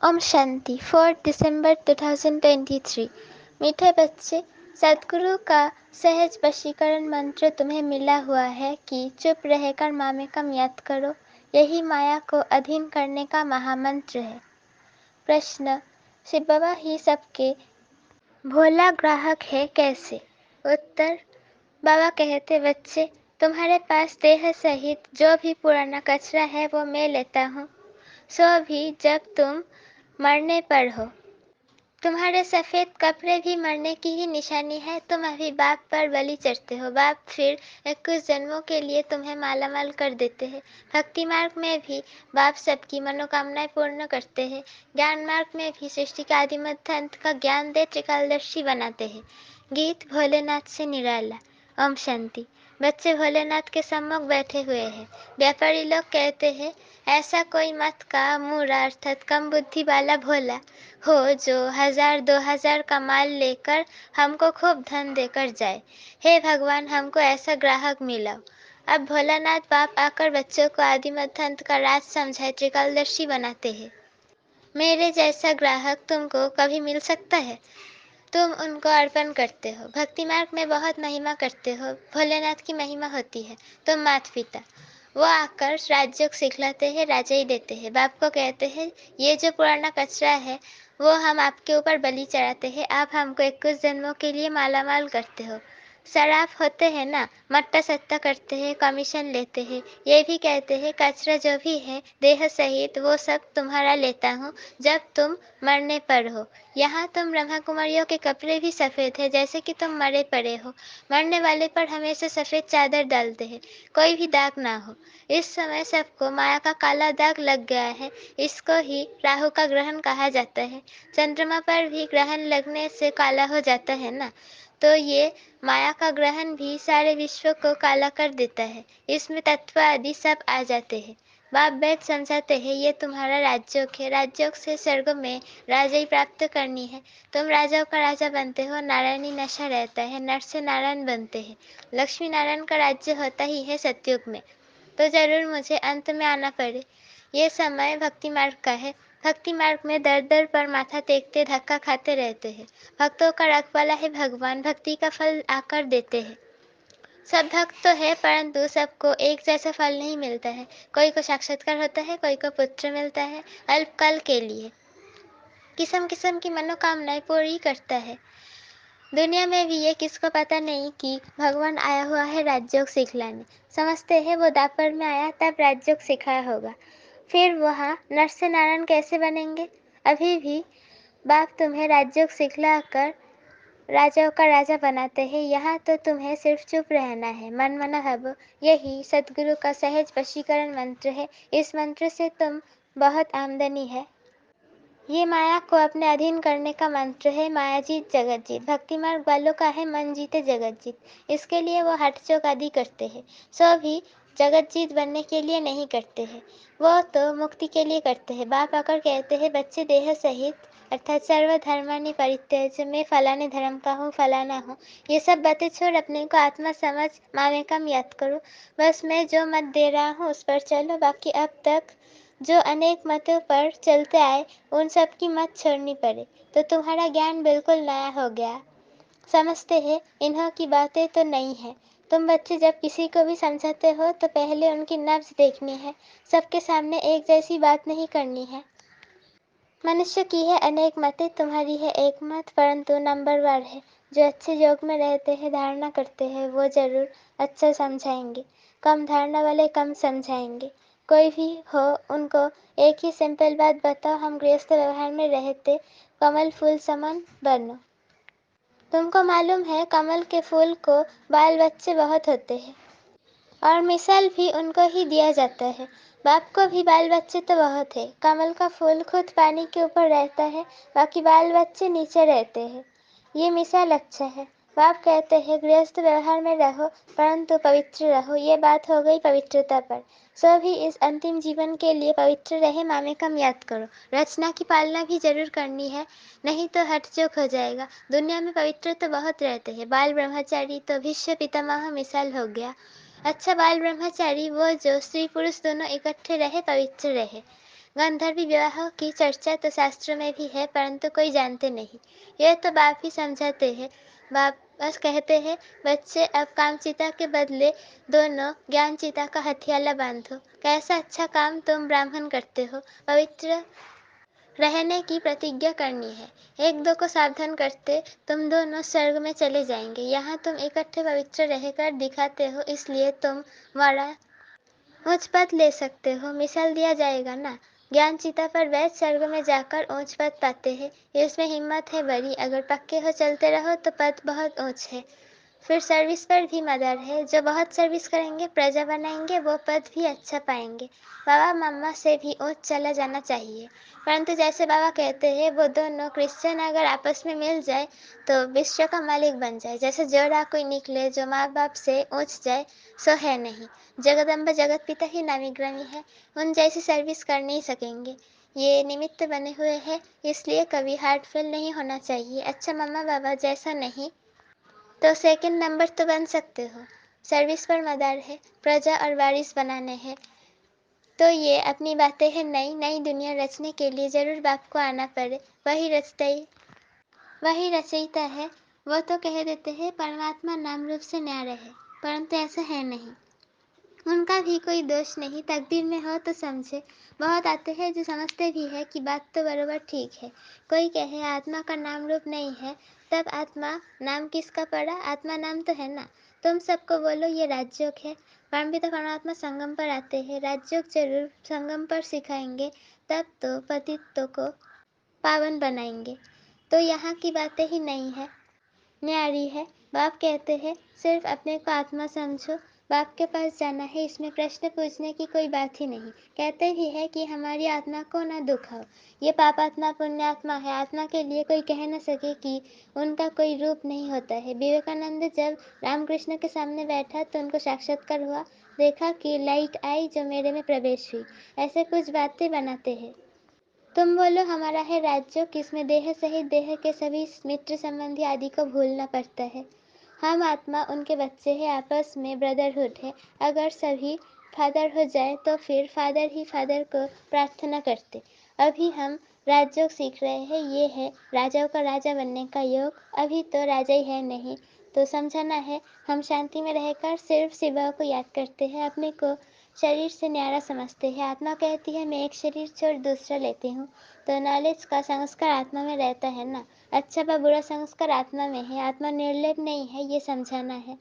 ओम शांति 4 दिसंबर 2023। मीठे बच्चे, सद्गुरु का सहज वशीकरण मंत्र तुम्हें मिला हुआ है कि चुप रहकर मामेकम याद करो। यही माया को अधीन करने का महामंत्र है। प्रश्न, शिव बाबा ही सबके भोला ग्राहक है कैसे? उत्तर, बाबा कहते बच्चे, तुम्हारे पास देह सहित जो भी पुराना कचरा है वो मैं लेता हूँ, सो भी जब तुम मरने पर हो। तुम्हारे सफेद कपड़े भी मरने की ही निशानी है। तुम अभी बाप पर बलि चढ़ते हो, बाप फिर 21 जन्मों के लिए तुम्हें मालामाल कर देते हैं। भक्ति मार्ग में भी बाप सबकी मनोकामनाएं पूर्ण करते हैं। ज्ञान मार्ग में भी सृष्टि का आदि मध्य अंत का ज्ञान दे त्रिकालदर्शी बनाते हैं। गीत भोलेनाथ से निराला। ओम शांति। बच्चे भोलेनाथ के सम्मुख बैठे हुए हैं। व्यापारी लोग कहते हैं, ऐसा कोई मत का मूढ़ा अर्थात कम बुद्धि वाला भोला हो जो 1000-2000 का माल लेकर हमको खूब धन देकर जाए। हे भगवान, हमको ऐसा ग्राहक मिलाओ। अब भोलानाथ बाप आकर बच्चों को आदि मध्य अंत का राज समझाए त्रिकालदर्शी बनाते हैं। मेरे जैसा ग्राहक तुमको कभी मिल सकता है? तुम उनको अर्पण करते हो। भक्ति मार्ग में बहुत महिमा करते हो। भोलेनाथ की महिमा होती है। तुम माता पिता, वो आकर राजयोग सिखलाते हैं, राजा ही देते हैं। बाप को कहते हैं, ये जो पुराना कचरा है वो हम आपके ऊपर बलि चढ़ाते हैं। आप हमको 21 जन्मों के लिए मालामाल करते हो। सराफ होते हैं ना, मट्टा सट्टा करते हैं, कमीशन लेते हैं। ये भी कहते हैं, कचरा जो भी है देह सहित वो सब तुम्हारा लेता हूँ जब तुम मरने पर हो। यहाँ तुम ब्रह्मा कुमारियों के कपड़े भी सफ़ेद है, जैसे कि तुम मरे पड़े हो। मरने वाले पर हमेशा सफ़ेद चादर डालते हैं, कोई भी दाग ना हो। इस समय सबको माया का काला दाग लग गया है। इसको ही राहु का ग्रहण कहा जाता है। चंद्रमा पर भी ग्रहण लगने से काला हो जाता है ना, तो ये माया का ग्रहण भी सारे विश्व को काला कर देता है। इसमें तत्व आदि सब आ जाते हैं। बाप वेद समझाते हैं, ये तुम्हारा राजयोग है। राजयोग से स्वर्ग में राजाई प्राप्त करनी है। तुम राजाओं का राजा बनते हो। नारायणी नशा रहता है, नर से नारायण बनते हैं। लक्ष्मी नारायण का राज्य होता ही है सतयुग में, तो जरूर मुझे अंत में आना पड़े। ये समय भक्ति मार्ग का है। भक्ति मार्ग में दर दर पर माथा टेकते धक्का खाते रहते हैं। भक्तों का रखवाला है भगवान, भक्ति का फल आकर देते हैं। सब भक्त तो है, परंतु सबको एक जैसा फल नहीं मिलता है। कोई को साक्षात्कार होता है, कोई को पुत्र मिलता है अल्पकाल के लिए। किस्म किस्म की मनोकामनाएं पूरी करता है। दुनिया में भी ये किसको पता नहीं कि भगवान आया हुआ है राजयोग सिखलाने। समझते हैं वो द्वापर में आया तब राजयोग सिखाया होगा। फिर वहाँ नर से नारायण कैसे बनेंगे? अभी भी बाप तुम्हें राजयोग सिखला कर राजाओं का राजा बनाते हैं। यहाँ तो तुम्हें सिर्फ चुप रहना है, मन मना हब। यही सद्गुरु का सहज वशीकरण मंत्र है। इस मंत्र से तुम बहुत आमदनी है। ये माया को अपने अधीन करने का मंत्र है। माया जीत जगत जीत। भक्ति मार्ग वालों का है मन जीते जगत जीत। इसके लिए वो हठ चोक आदि करते हैं, सो भी जगत जीत बनने के लिए नहीं करते हैं, वो तो मुक्ति के लिए करते हैं। बाप आकर कहते हैं, बच्चे देह सहित अर्थात सर्व धर्मानि परित्यज्य, मैं फलाने धर्म का हूँ, फलाना हूँ, ये सब बातें छोड़ अपने को आत्मा समझ मामेकम याद करो। बस मैं जो मत दे रहा हूँ उस पर चलो। बाकी अब तक जो अनेक मतों पर चलते आए उन सब की मत छोड़नी पड़े, तो तुम्हारा ज्ञान बिल्कुल नया हो गया। समझते हैं इन्हों की बातें तो नहीं है। तुम बच्चे जब किसी को भी समझाते हो तो पहले उनकी नब्ज देखनी है। सबके सामने एक जैसी बात नहीं करनी है। मनुष्य की है अनेक मतें, तुम्हारी है एक मत, परंतु नंबरवार है। जो अच्छे योग में रहते हैं, धारणा करते हैं, वो जरूर अच्छा समझाएंगे। कम धारणा वाले कम समझाएंगे। कोई भी हो उनको एक ही सिंपल बात बताओ, हम गृहस्थ व्यवहार में रहते कमल फूल समान बनो। तुमको मालूम है कमल के फूल को बाल बच्चे बहुत होते हैं और मिसाल भी उनको ही दिया जाता है। बाप को भी बाल बच्चे तो बहुत है। कमल का फूल खुद पानी के ऊपर रहता है, बाकी बाल बच्चे नीचे रहते हैं। ये मिसाल अच्छा है। बाप कहते हैं गृहस्थ व्यवहार में रहो परंतु पवित्र रहो। ये बात हो गई पवित्रता पर। सो भी इस अंतिम जीवन के लिए पवित्र रहे मामेकम याद करो। रचना की पालना भी जरूर करनी है, नहीं तो हठचोक हो जाएगा। दुनिया में पवित्र तो बहुत रहते हैं। बाल ब्रह्मचारी तो भीष्म पितामह मिसाल हो गया। अच्छा बाल ब्रह्मचारी वो जो स्त्री पुरुष दोनों इकट्ठे रहे, पवित्र रहे। गांधर्वी विवाह की चर्चा तो शास्त्रों में भी है, परंतु कोई जानते नहीं। यह तो बाप ही समझाते हैं। बाप बस कहते हैं, बच्चे अब कामचिता के बदले दोनों ज्ञानचिता का हथियाला बांधो। कैसा अच्छा काम तुम ब्राह्मण करते हो। पवित्र रहने की प्रतिज्ञा करनी है। एक दो को सावधान करते तुम दोनों स्वर्ग में चले जाएंगे। यहाँ तुम इकट्ठे पवित्र रहकर दिखाते हो, इसलिए तुम बड़ा ऊंच पद ले सकते हो। मिसाल दिया जाएगा ना। ज्ञान चिता पर बैठ स्वर्ग में जाकर ऊंच पद पाते हैं। इसमें हिम्मत है बड़ी। अगर पक्के हो चलते रहो तो पद बहुत ऊंच है। फिर सर्विस पर भी मदर है। जो बहुत सर्विस करेंगे, प्रजा बनाएंगे, वो पद भी अच्छा पाएंगे। बाबा मम्मा से भी ऊंच चला जाना चाहिए। परंतु जैसे बाबा कहते हैं, वो दोनों क्रिश्चियन अगर आपस में मिल जाए तो विश्व का मालिक बन जाए। जैसे जोड़ा कोई निकले जो माँ बाप से ऊंच जाए, सो है नहीं। जगदम्बा जगत पिता ही नामी ग्रामी है। उन जैसी सर्विस कर नहीं सकेंगे। ये निमित्त बने हुए हैं, इसलिए कभी हार्ट फेल नहीं होना चाहिए। अच्छा मम्मा बाबा जैसा नहीं तो सेकंड नंबर तो बन सकते हो। सर्विस पर मदार है, प्रजा और वारिस बनाने हैं। तो ये अपनी बातें हैं। नई नई दुनिया रचने के लिए जरूर बाप को आना पड़े। वही रचयिता है। वो तो कह देते हैं परमात्मा नाम रूप से न्यारा है, परंतु ऐसा है नहीं। उनका भी कोई दोष नहीं। तकदीर में हो तो समझे। बहुत आते हैं जो समझते भी है कि बात तो बरोबर ठीक है। कोई कहे आत्मा का नाम रूप नहीं है, तब आत्मा नाम किसका पड़ा। आत्मा नाम तो है ना। तुम सबको बोलो ये राजयोग है। परमपिता परमात्मा संगम पर आते हैं। राजयोग जरूर संगम पर सिखाएंगे, तब तो पतितों को पावन बनाएंगे। तो यहाँ की बातें ही नहीं है, न्यारी है। बाप कहते हैं सिर्फ अपने को आत्मा समझो। बाप के पास जाना है, इसमें प्रश्न पूछने की कोई बात ही नहीं। कहते भी है कि हमारी आत्मा को ना दुख हो। ये पापात्मा पुण्यात्मा है। आत्मा के लिए कोई कह न सके कि उनका कोई रूप नहीं होता है। विवेकानंद जब रामकृष्ण के सामने बैठा तो उनको साक्षात्कार हुआ। देखा कि लाइट आई जो मेरे में प्रवेश हुई। ऐसे कुछ बातें बनाते हैं। तुम बोलो हमारा है राज्य, किसमें देह सहित देह के सभी मित्र संबंधी आदि को भूलना पड़ता है। हम आत्मा उनके बच्चे हैं, आपस में ब्रदरहुड है। अगर सभी फादर हो जाए तो फिर फादर ही फादर को प्रार्थना करते। अभी हम राजयोग सीख रहे हैं। ये है राजाओं का राजा बनने का योग। अभी तो राजा ही है नहीं, तो समझाना है। हम शांति में रहकर सिर्फ शिवा को याद करते हैं, अपने को शरीर से न्यारा समझते हैं। आत्मा कहती है मैं एक शरीर छोड़ दूसरा लेती हूँ, तो नॉलेज का संस्कार आत्मा में रहता है ना। अच्छा व बुरा संस्कार आत्मा में है। आत्मा निर्लेप नहीं है, ये समझाना है।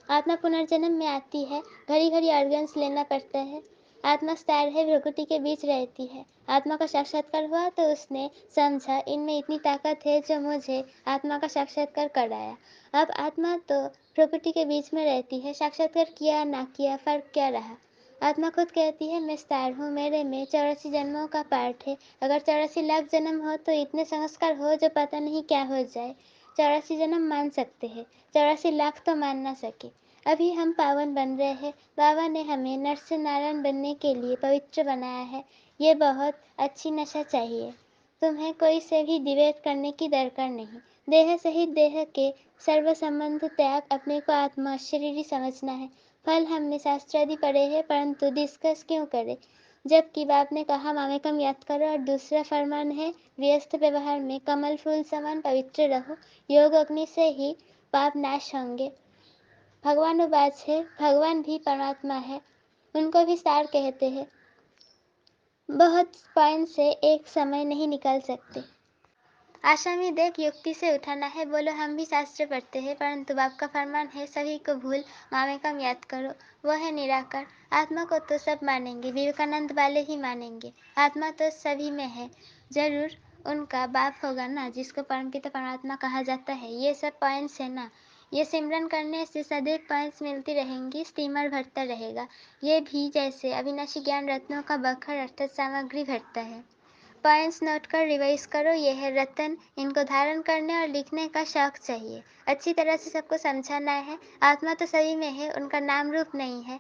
आत्मा पुनर्जन्म में आती है, घड़ी घड़ी ऑर्गन्स लेना पड़ता है। आत्मा स्टार है, भ्रकुटी के बीच रहती है। आत्मा का साक्षात्कार हुआ तो उसने समझा इनमें इतनी ताकत है जो मुझे आत्मा का साक्षात्कार कराया। अब आत्मा तो प्रकृति के बीच में रहती है। साक्षात्कार किया ना किया फर्क क्या रहा। आत्मा खुद कहती है मैं स्टार हूँ, मेरे में 84 जन्मों का पार्ट है। अगर 84 लाख जन्म हो तो इतने संस्कार हो जो पता नहीं क्या हो जाए। 84 जन्म मान सकते हैं, 84 लाख तो मान ना सके। अभी हम पावन बन रहे हैं। बाबा ने हमें नर से नारायण बनने के लिए पवित्र बनाया है। ये बहुत अच्छी नशा चाहिए। तुम्हें कोई से भी डिबेट करने की दरकार नहीं। देह सहित देह के सर्व संबंध त्याग, अपने को आत्मा शरीर समझना है। फल हमने शास्त्रादि पढ़े हैं, परंतु डिस्कस क्यों करें, जबकि बाप ने कहा मामेकम याद करो। और दूसरा फरमान है व्यस्त व्यवहार में कमल फूल समान पवित्र रहो। योग अग्नि से ही पाप नाश होंगे। भगवानुवाच है, भगवान भी परमात्मा है, उनको भी सार कहते हैं। बहुत पॉइंट से एक समय नहीं निकाल सकते। आशा में देख युक्ति से उठाना है। बोलो हम भी शास्त्र पढ़ते हैं, परंतु बाप का फरमान है सभी को भूल मामेकम याद करो। वो है निराकार। आत्मा को तो सब मानेंगे, विवेकानंद वाले ही मानेंगे। आत्मा तो सभी में है, जरूर उनका बाप होगा ना, जिसको परमपिता परमात्मा कहा जाता है। ये सब पॉइंट्स है ना। ये सिमरन करने से सदैव पॉइंट्स मिलती रहेंगी, स्टीमर भरता रहेगा। ये भी जैसे अविनाशी ज्ञान रत्नों का बखर अर्थात सामग्री भरता है। पॉइंट्स नोट कर रिवाइज करो। ये है रतन, इनको धारण करने और लिखने का शौक चाहिए। अच्छी तरह से सबको समझाना है। आत्मा तो सभी में है, उनका नाम रूप नहीं है।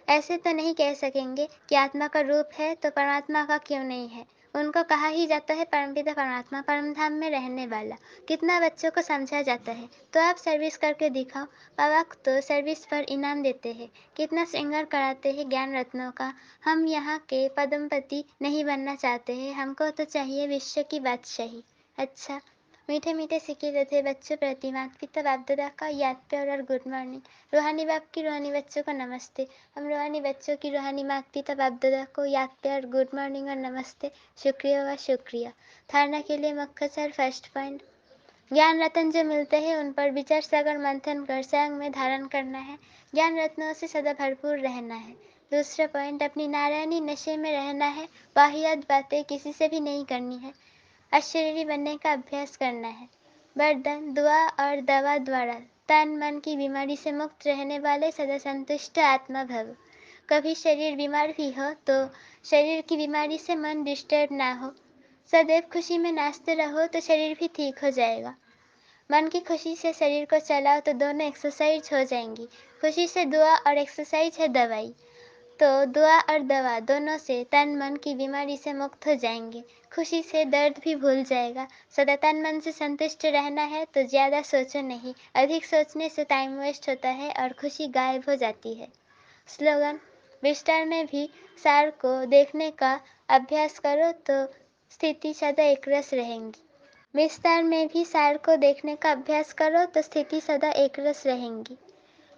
ऐसे तो नहीं कह सकेंगे कि आत्मा का रूप है तो परमात्मा का क्यों नहीं है। उनको कहा ही जाता है परमपिता परमात्मा परम धाम में रहने वाला। कितना बच्चों को समझा जाता है, तो आप सर्विस करके दिखाओ। बाबा तो सर्विस पर इनाम देते हैं, कितना श्रृंगार कराते हैं ज्ञान रत्नों का। हम यहाँ के पद्मपति नहीं बनना चाहते हैं, हमको तो चाहिए विश्व की बादशाही। अच्छा, मीठे मीठे सिके थे बच्चों प्रति माता पिता बाप दादा का याद प्यार और गुड मॉर्निंग। रूहानी बाप की रूहानी बच्चों को नमस्ते। हम रूहानी बच्चों की रूहानी माता पिता बाप दादा को याद प्यार गुड मॉर्निंग और नमस्ते, शुक्रिया व शुक्रिया। धारणा के लिए मुख्तसर फर्स्ट पॉइंट, ज्ञान रत्न जो मिलते हैं उन पर विचार सागर मंथन कर संग में धारण करना है। ज्ञान रत्नों से सदा भरपूर रहना है। दूसरा पॉइंट, अपनी नारायणी नशे में रहना है, वाहियात बातें किसी से भी नहीं करनी है, अशरीरी बनने का अभ्यास करना है। वरदान, दुआ और दवा द्वारा तन मन की बीमारी से मुक्त रहने वाले सदा संतुष्ट आत्मा भव। कभी शरीर बीमार भी हो तो शरीर की बीमारी से मन डिस्टर्ब ना हो। सदैव खुशी में नाचते रहो तो शरीर भी ठीक हो जाएगा। मन की खुशी से शरीर को चलाओ तो दोनों एक्सरसाइज हो जाएंगी। खुशी से दुआ और एक्सरसाइज है दवाई, तो दुआ और दवा दोनों से तन मन की बीमारी से मुक्त हो जाएंगे। खुशी से दर्द भी भूल जाएगा। सदा तन मन से संतुष्ट रहना है तो ज़्यादा सोचो नहीं, अधिक सोचने से टाइम वेस्ट होता है और खुशी गायब हो जाती है। स्लोगन, विस्तार में भी सार को देखने का अभ्यास करो तो स्थिति सदा एकरस रहेंगी। विस्तार में भी सार को देखने का अभ्यास करो तो स्थिति सदा एकरस रहेंगी।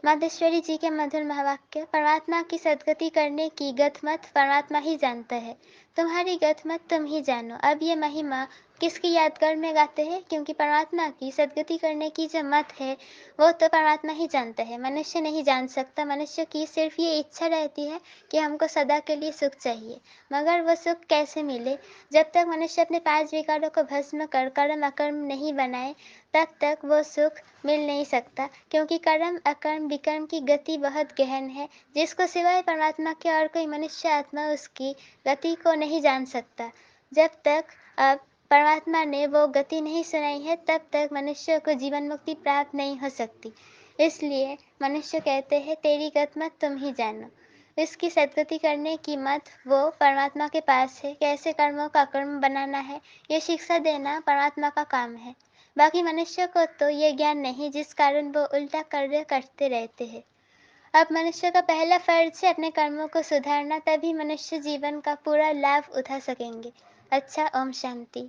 मातेश्वरी जी के मधुर महावाक्य, परमात्मा की सद्गति करने की गत मत परमात्मा ही जानता है, तुम्हारी गत मत तुम ही जानो। अब ये महिमा किसकी यादगार में गाते हैं, क्योंकि परमात्मा की सद्गति करने की जो मत है वो तो परमात्मा ही जानता है, मनुष्य नहीं जान सकता। मनुष्य की सिर्फ ये इच्छा रहती है कि हमको सदा के लिए सुख चाहिए, मगर वो सुख कैसे मिले। जब तक मनुष्य अपने 5 विकारों को भस्म कर कर्म अकर्म नहीं बनाए तब तक वो सुख मिल नहीं सकता, क्योंकि कर्म अकर्म विकर्म की गति बहुत गहन है, जिसको सिवाय परमात्मा के और कोई मनुष्य आत्मा उसकी गति को नहीं जान सकता। जब तक अब परमात्मा ने वो गति नहीं सुनाई है तब तक मनुष्य को जीवन मुक्ति प्राप्त नहीं हो सकती। इसलिए मनुष्य कहते हैं तेरी गत मत तुम ही जानो। इसकी सद्गति करने की मत वो परमात्मा के पास है। कैसे कर्मों का कर्म बनाना है ये शिक्षा देना परमात्मा का काम है। बाकी मनुष्य को तो ये ज्ञान नहीं, जिस कारण वो उल्टा कार्य करते रहते हैं। अब मनुष्य का पहला फर्ज है अपने कर्मों को सुधारना, तभी मनुष्य जीवन का पूरा लाभ उठा सकेंगे। अच्छा, ओम शांति।